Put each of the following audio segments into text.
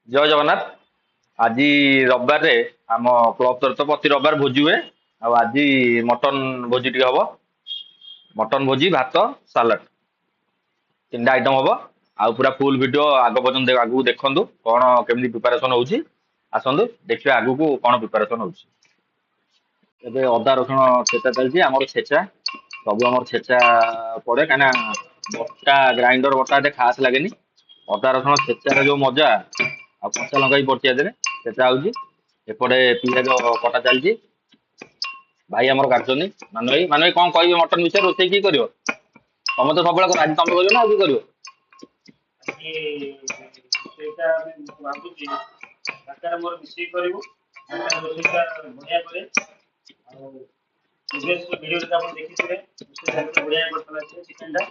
ଜୟ ଜଗନ୍ନାଥ। ଆଜି ରବିବାରରେ ଆମ କ୍ଲବ ତରଫ ପ୍ରତି ରବିବାର ଭୋଜି ହୁଏ। ଆଉ ଆଜି ମଟନ ଭୋଜି ଟିକେ ହବ। ମଟନ ଭୋଜି, ଭାତ, ସାଲାଡ, ତିନିଟା ଆଇଟମ ହବ। ଆଉ ପୁରା ଫୁଲ ଭିଡିଓ ଆଗ ପର୍ଯ୍ୟନ୍ତ ଆଗକୁ ଦେଖନ୍ତୁ କଣ କେମିତି ପ୍ରିପାରେସନ ହଉଛି। ଆସନ୍ତୁ ଦେଖିବା ଆଗକୁ କଣ ପ୍ରିପାରେସନ ହଉଛି। ଏବେ ଅଦା ରସୁଣ ଛେଚା ଚାଲିଛି। ଆମର ଛେଚା ସବୁ ଆମର ଛେଚା ପଡେ କାହିଁକିନା ବଟା ଗ୍ରାଇଣ୍ଡର ବଟା ଏତେ ଖାସ ଲାଗେନି। ଅଦା ରସୁଣ ଛେଚାର ଯୋଉ ମଜା ଆଉ କଞ୍ଚା ଲଙ୍କା ବି ପଡିଛି ଏଥିରେ ଛେଚା ହଉଛି। ଏପଟେ ପିଆଜ କଟା ଚାଲିଛି। ଭାଇ ଆମର କାଟୁଛନ୍ତି। ମାନ ଭାଇ କଣ କହିବେ ମଟନ ବିଷୟରେ? ରୋଷେଇ କିଏ କରିବ? ତମେ ତ ସବୁବେଳେ କର, ଆଜି ତମେ କରିବ ନା ଆଉ କିଏ କରିବ? ଆଜି ରୋଷେଇଟା ମୁଁ ଭାବୁଛି ଆଚାର ମୋର ମିଶେଇ କରିବୁ। ଆଚାର ରୋଷେଇଟା ବଢିଆ କରେ। ଆଉ ପ୍ରିଭିୟସ୍ ଭିଡ଼ିଓରେ ଆପଣ ଦେଖିଥିବେ ରୋଷେଇଟା କେତେ ବଢିଆ କରିଥିଲା ସେ ଚିକେନଟା।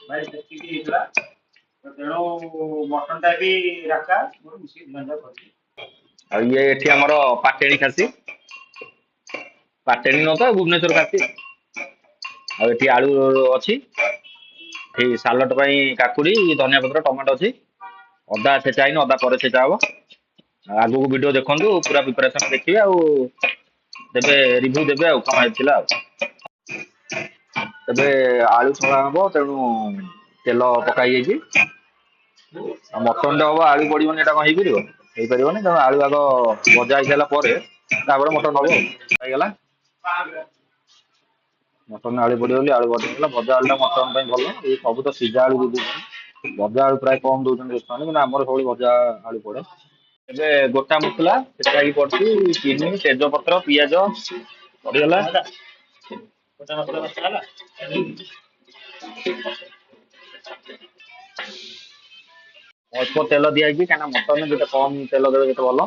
ଭାରି ଟେଷ୍ଟି ବି ହେଇଥିଲା। ତ ତେଣୁ ମଟନଟା ବି ରାକା ମୋର ମିଶେଇ ଦିଅନ୍ତା କରିବି। ଆଉ ଇଏ ଏଠି ଆମର ପାଟେଣୀ ଖାସି। ପାଟେଣୀ ନୁହଁ ତ ଭୁବନେଶ୍ୱର ଖାସି। ଆଉ ଏଠି ଆଳୁ ଅଛି। ଏଠି ସାଲଟ ପାଇଁ କାକୁଡି, ଧନିଆ ପତ୍ର, ଟମାଟୋ ଅଛି। ଅଦା ଛେଚା ହେଇନି, ଅଦା ପରେ ଛେଚା ହବ। ଆଉ ଆଗକୁ ଭିଡିଓ ଦେଖନ୍ତୁ ପୁରା ପ୍ରିପାରେସନ ଦେଖିବେ ଆଉ ଦେବେ ରିଭ୍ୟୁ ଦେବେ ଆଉ କଣ ହେଇଥିଲା ଆଉ। ଏବେ ଆଳୁ ଛଣା ହବ ତେଣୁ ତେଲ ପକା ହେଇଯାଇଛି। ଆଉ ମଟନ ଟା ହବ ଆଳୁ ପଡିବନି ଏଇଟା କଣ ହେଇପାରିବ? ହେଇପାରିବନି। ତେଣୁ ଆଳୁ ଆଗ ଭଜା ହେଇସାରିଲା ପରେ ତାପରେ ମଟନ ହବ ଆଉ। ହେଇଗଲା ମଟନ ଆଳୁ ପଡିବ ବୋଲି ଆଳୁ ଭଜା ହେଇଗଲା। ଭଜା ଆଳୁ ଟା ମଟନ ପାଇଁ ଭଲ। ଏଇ ସବୁ ତ ସିଝା ଆଳୁ ଦେଇଦଉଛନ୍ତି। ଭଜା ଆଳୁ ପ୍ରାୟ କମ ଦଉଛନ୍ତି ରେଷ୍ଟୁରାଣ୍ଟ, କିନ୍ତୁ ଆମର ସବୁବେଳେ ଭଜା ଆଳୁ ପଡେ। ଏବେ ଗୋଟା ମସଲା ଛେଚା ହେଇକି ପଡିଛି। ଚିନି, ତେଜପତ୍ର, ପିଆଜ ପଡିଗଲା। ହେଲା ଗୋଟା ମସଲା କଷା ହେଲା। ଅଳ୍ପ ତେଲ ଦିଆହେଇଛି କାହିଁକିନା ମଟନ ଯେତେ କମ ତେଲ ଦେବେ ସେତେ ଭଲ।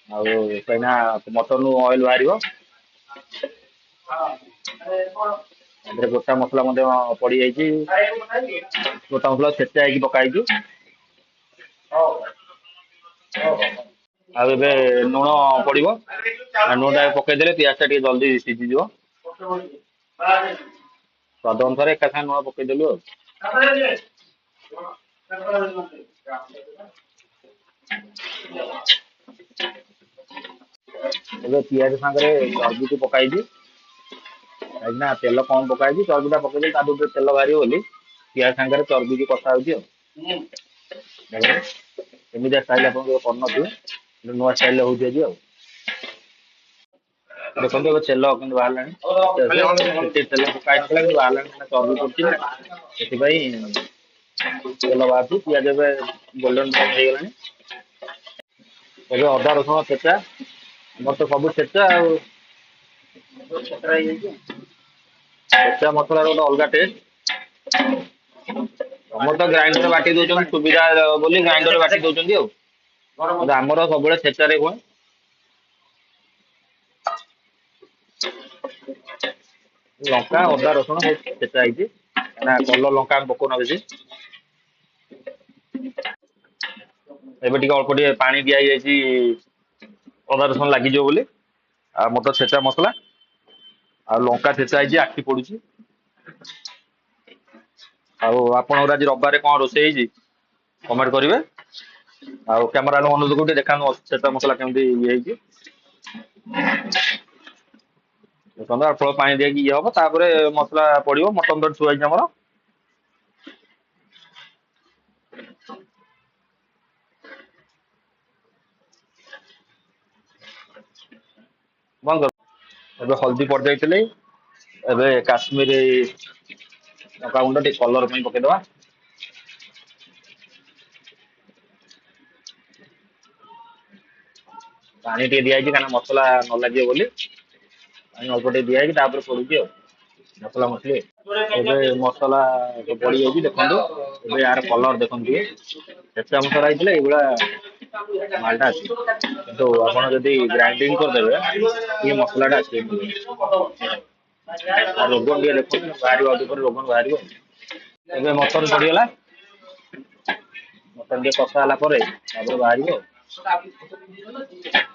ଆଉ କାହିଁକିନା ମଟନରୁ ଅଏଲ ବାହାରିବ। ଏଥିରେ ଗୋଟା ମସଲା ମଧ୍ୟ ପଡିଯାଇଛି। ଗୋଟା ମସଲା ଛେଚା ହେଇକି ପକା ହେଇଛି। ଆଉ ଏବେ ଲୁଣ ପଡିବ। ଲୁଣ ଟା ପକେଇଦେଲେ ପିଆଜ ଟା ଟିକେ ଜଲ୍ଦି ସିଝିଯିବ। ସ୍ୱାଦ ଅନୁସାରେ ଏକା ସାଙ୍ଗେ ଲୁଣ ପକେଇଦେଲୁ ଆଉ। ଏବେ ପିଆଜ ସାଙ୍ଗରେ ଚର୍ବିକୁ ପକାଇଛି। କାହିଁକି ନା ତେଲ କମ ପକା ହେଇଛି, ଚର୍ବି ଟା ପକେଇଦେଲେ ତା ଦେହରୁ ତେଲ ବାହାରିବ ବୋଲି ପିଆଜ ସାଙ୍ଗରେ ଚର୍ବିକୁ କଷା ହଉଛି ଆଉ। ଏମିତିଆ ଷ୍ଟାଇଲ ଆପଣ କେବେ କରିନଥିବେ, ନୂଆ ଷ୍ଟାଇଲ ରେ ହଉଛି ଆଜି ଆଉ। ଦେଖନ୍ତୁ ଏବେ ତେଲ କିନ୍ତୁ ବାହାରିଲାଣି। ଏତେ ତେଲ ପକା ହେଇନଥିଲା କିନ୍ତୁ ବାହାରିଲାଣି, କାହିଁକିନା ଚର୍ବି ପଡିଛି ନା ସେଥିପାଇଁ ତେଲ ବାହାରୁଛି। ପିଆଜ ଏବେ ଗୋଲ୍ଡେନ ବ୍ରାଉନ ହେଇଗଲାଣି। ଏବେ ଅଦା ରସୁଣ ଛେଚା, ଆମର ତ ସବୁ ଛେଚା ଆଉ। ଛେଚା ମସଲାର ଗୋଟେ ଅଲଗା ଟେଷ୍ଟ। ତମର ତ ଗ୍ରାଇଣ୍ଡରରେ ବାଟି ଦଉଛନ୍ତି ସୁବିଧା ବୋଲି ଗ୍ରାଇଣ୍ଡରରେ ବାଟି ଦଉଛନ୍ତି ଆଉ। କିନ୍ତୁ ଆମର ସବୁବେଳେ ଛେଚାରେ ହୁଏ। ଲଙ୍କା, ଅଦା, ରସୁଣ ସବୁ ଛେଚା ହେଇଛି। କାହିଁକିନା କଲର ଲଙ୍କା ଆମେ ପକଉନା ବେଶୀ। ଏବେ ଟିକେ ଅଳ୍ପ ଟିକେ ପାଣି ଦିଆ ହେଇଯାଇଛି ଅଦା ରସୁଣ ଲାଗିଯିବ ବୋଲି। ଆଉ ଆମର ତ ଛେଚା ମସଲା ଆଉ ଲଙ୍କା ଛେଚା ହେଇଛି, ଆଖି ପଡୁଛି। ଆଉ ଆପଣଙ୍କର ଆଜି ରବିବାରେ କଣ ରୋଷେଇ ହେଇଛି କମେଣ୍ଟ କରିବେ। ଆଉ କ୍ୟାମରା ଅନୁରୋଧ ଟିକେ ଦେଖାନ୍ତୁ ଛେଚା ମସଲା କେମିତି ଇଏ ହେଇଛି। ଦେଖନ୍ତୁ ଅଳ୍ପ ପାଣି ଦେଇକି ଇଏ ହବ, ତାପରେ ମସଲା ପଡିବ। ମଟନ ତ ଛୁଆ ହେଇଛି ଆମର। ବନ୍ଦ କର। ଏବେ ହଳଦୀ ପଡିଯାଇଥିଲେ, ଏବେ କାଶ୍ମୀରୀ ଲଙ୍କା ଗୁଣ୍ଡ ଟିକେ କଲର ପାଇଁ ପକେଇଦବା। ପାଣି ଟିକେ ଦିଆହେଇଛି କାହିଁକିନା ମସଲା ନ ଲାଗିବ ବୋଲି। ପାଣି ଅଳ୍ପ ଟିକେ ଦିଆହେଇକି ତାପରେ ପଡୁଛି ଆଉ ମସଲା ମସଲି। ଏବେ ମସଲା ପଡିଯାଇଛି ଦେଖନ୍ତୁ। ଏବେ ୟାର କଲର ଦେଖନ୍ତୁ ଟିକେ। ଛେଚା ମସଲା ହେଇଥିଲେ ଏଇଭଳିଆ ମାଲଟା ଆସିବ। କିନ୍ତୁ ଆପଣ ଯଦି ଗ୍ରାଇଣ୍ଡିଙ୍ଗ କରିଦେବେ ଟିକେ ମସଲା ଟା ଆସିବନି। ରୋଗନ ଟିକେ ଦେଖନ୍ତୁ ବାହାରିବ, ଆଉ ଟିକେ ପରେ ରୋଗନ ବାହାରିବ। ଏବେ ମଟନ ପଡିଗଲା। ମଟନ ଟିକେ କଷା ହେଲା ପରେ ତାପରେ ବାହାରିବ ଆଉ।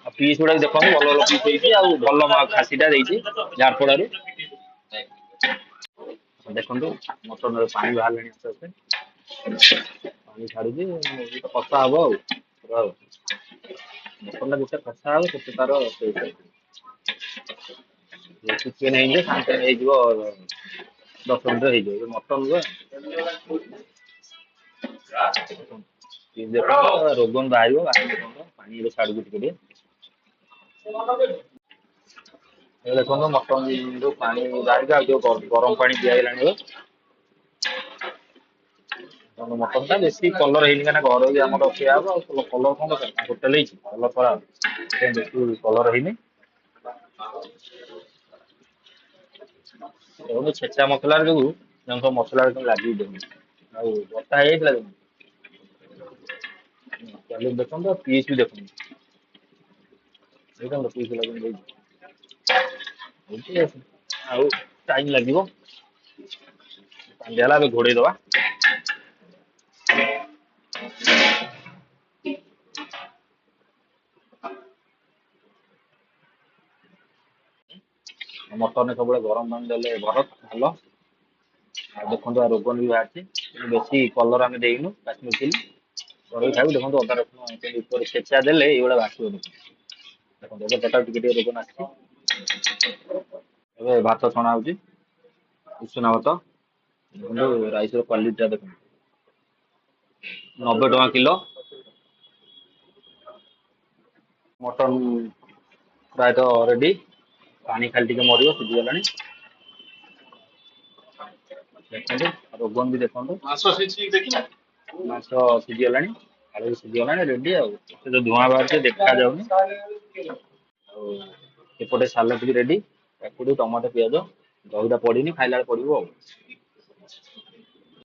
ଆଉ ପିସ୍ ଗୁଡାକ ଦେଖନ୍ତୁ ଭଲ ଭଲ ପିସ୍ ହେଇଛି, ଆଉ ଭଲ ଖାସିଟା ଦେଇଛି ଝାରପଡାରୁ। ଦେଖନ୍ତୁ ମଟନରେ ପାଣି ବାହାରିଲାଣି ଆସ୍ତେ ଆସ୍ତେ। ପାଣି ଛାଡୁଛି କଷା ହବ ଆଉ। ମଟନଟା ଯେତେ କଷା ହବ ସେତେ ତାର ଟେଷ୍ଟ ଆସିବ। ଚିକେନ ହେଇଯିବ ସାଙ୍ଗେ ସାଙ୍ଗେ ହେଇଯିବ 10 ମିନିଟ ହେଇଯିବ। ଏ ମଟନ ନୁହେଁ ଦେଖନ୍ତୁ ରୋଗନ ବାହାରିବ ବାହାରି ଦେଖନ୍ତୁ ପାଣି ଏବେ ଛାଡୁଛି ଟିକେ ଟିକେ। ଏବେ ଦେଖନ୍ତୁ ମଟନ ଯୋଉ ପାଣି ବାହାରିକି ଆଉ ଯୋଉ ଗରମ ପାଣି ଦିଆହେଲାଣି ଏବେ। ମଟନ ଟା ବେଶୀ କଲର ହେଇନି କାହିଁକିନା ଘର ବି ଆମର ଖିଆ ହବ ଆଉ କଲର କଣ ଦରକାର ହୋଟେଲ ହେଇଛି କଲର କରାହବ ବେଶୀ କଲର ହେଇନି। ଦେଖନ୍ତୁ ଛେଚା ମସଲା ଯୋଗୁ ସବୁ ମସଲା ଲାଗିକି ଦେଉନି ଆଉ ବଟା ହେଇଯାଇଥିଲା ଦେଖନ୍ତୁ ପିସ୍ ବି ଦେଖନ୍ତୁ ଦେଖନ୍ତୁ ପିସ୍ ଆଉ ଟାଇମ ଲାଗିବ ପାଣି ହେଲା ଏବେ ଘୋଡେଇ ଦବା। ମଟନରେ ସବୁବେଳେ ଗରମ ପାଣି ଦେଲେ ଭଲ। ଆଉ ଦେଖନ୍ତୁ ଆଉ ରୋଗନ ବି ବାହାରିଛି ବେଶୀ କଲର ଆମେ ଦେଇନୁ କାଶ୍ମୀର ଚିଲି ଘରୋଇ ଖାଇବୁ। ଦେଖନ୍ତୁ ଅଦା ରସୁଣ ଉପରେ ଛେଚା ଦେଲେ ଏଇଭଳିଆ ବାସିବ ଦେଖନ୍ତୁ ଏବେ ତଥାପି ଟିକେ ଟିକେ ରୋଗନ ଆସିଛି। ଏବେ ଭାତ ଛଣା ହଉଛି ଉଷୁନା ଭାତ ଦେଖନ୍ତୁ ରାଇସର କ୍ୱାଲିଟି ଟା ଦେଖନ୍ତୁ 90 ଟଙ୍କା କିଲୋ। ମଟନ ପ୍ରାୟତଃ ରେଡି ପାଣି ଖାଲି ଟିକେ ମରିବ ସିଝିଗଲାଣି ଦେଖନ୍ତୁ ରୋଗନ ବି ଦେଖନ୍ତୁ ମାଂସ ସିଝିଗଲାଣି ଆଳୁ ବି ସିଝିଗଲାଣି ରେଡି ଆଉ ସେ ଯୋଉ ଧୂଆଁ ବାହାରୁଛି ଦେଖାଯାଉନି। ଆଉ ଏପଟେ ସାଲାଡ ବି ରେଡି କାକୁଡି ଟମାଟୋ ପିଆଜ ଦହିଟା ପଡିନି ଖାଇଲା ବେଳେ ପଡିବ ଆଉ।